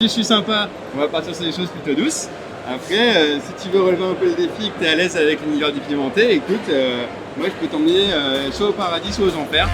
Si je suis sympa, on va partir sur des choses plutôt douces. Après, si tu veux relever un peu le défi et que tu es à l'aise avec l'univers du pimenté, écoute, moi je peux t'emmener soit au paradis, soit aux enfers.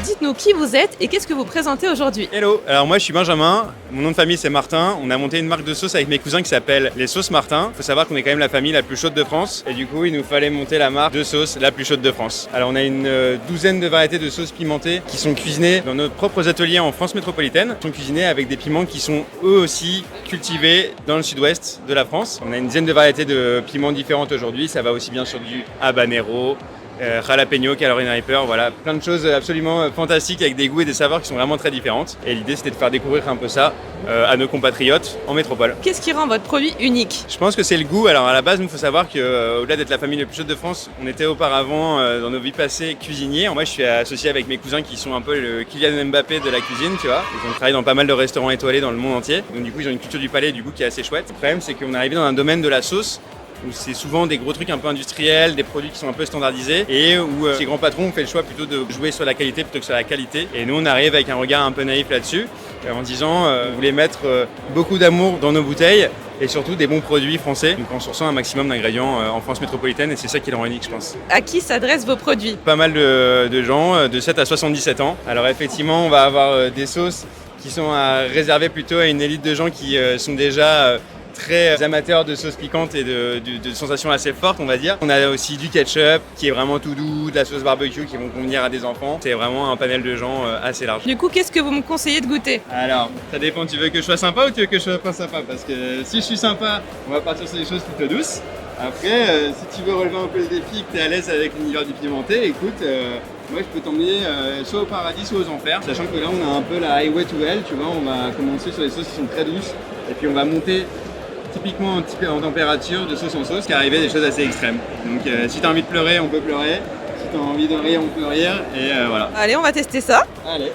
Dites-nous qui vous êtes et qu'est-ce que vous présentez aujourd'hui? Hello, alors moi je suis Benjamin, mon nom de famille c'est Martin, on a monté une marque de sauce avec mes cousins qui s'appelle les Sauces Martin. Faut savoir qu'on est quand même la famille la plus chaude de France et du coup il nous fallait monter la marque de sauce la plus chaude de France. Alors on a une douzaine de variétés de sauces pimentées qui sont cuisinées dans nos propres ateliers en France métropolitaine. Ils sont cuisinés avec des piments qui sont eux aussi cultivés dans le sud-ouest de la France. On a une dizaine de variétés de piments différentes aujourd'hui, ça va aussi bien sur du habanero, jalapeno, Carolina Reaper, voilà, plein de choses absolument fantastiques avec des goûts et des saveurs qui sont vraiment très différentes. Et l'idée c'était de faire découvrir un peu ça à nos compatriotes en métropole. Qu'est-ce qui rend votre produit unique? Je pense que c'est le goût. Alors à la base, il faut savoir qu'au-delà d'être la famille la plus chaude de France, on était auparavant dans nos vies passées cuisiniers. Moi je suis associé avec mes cousins qui sont un peu le Kylian Mbappé de la cuisine, tu vois. Ils ont travaillé dans pas mal de restaurants étoilés dans le monde entier. Donc du coup ils ont une culture du palais du goût qui est assez chouette. Le problème c'est qu'on est arrivé dans un domaine de la sauce où c'est souvent des gros trucs un peu industriels, des produits qui sont un peu standardisés et où ces grands patrons ont fait le choix plutôt de jouer sur la qualité plutôt que sur la qualité. Et nous on arrive avec un regard un peu naïf là-dessus en disant on voulait mettre beaucoup d'amour dans nos bouteilles et surtout des bons produits français, donc en sourçant un maximum d'ingrédients en France métropolitaine et c'est ça qui le rend unique je pense. À qui s'adressent vos produits? Pas mal de gens de 7 à 77 ans. Alors effectivement on va avoir des sauces qui sont réservées plutôt à une élite de gens qui sont déjà très amateurs de sauce piquante et de sensations assez fortes on va dire. On a aussi du ketchup qui est vraiment tout doux, de la sauce barbecue qui vont convenir à des enfants. C'est vraiment un panel de gens assez large. Du coup, qu'est-ce que vous me conseillez de goûter? Alors, ça dépend, tu veux que je sois sympa ou tu veux que je sois pas sympa? Parce que si je suis sympa, on va partir sur des choses plutôt douces. Après, si tu veux relever un peu le défi et que tu es à l'aise avec l'univers du pimenté, écoute, moi je peux t'emmener soit au paradis, soit aux enfers. Sachant que là on a un peu la highway to hell, tu vois, on va commencer sur les sauces qui sont très douces et puis on va monter typiquement en température de sauce en sauce, qui arrivait des choses assez extrêmes. Donc si tu as envie de pleurer, on peut pleurer. Si tu as envie de rire, on peut rire. Et voilà. Allez, on va tester ça. Allez.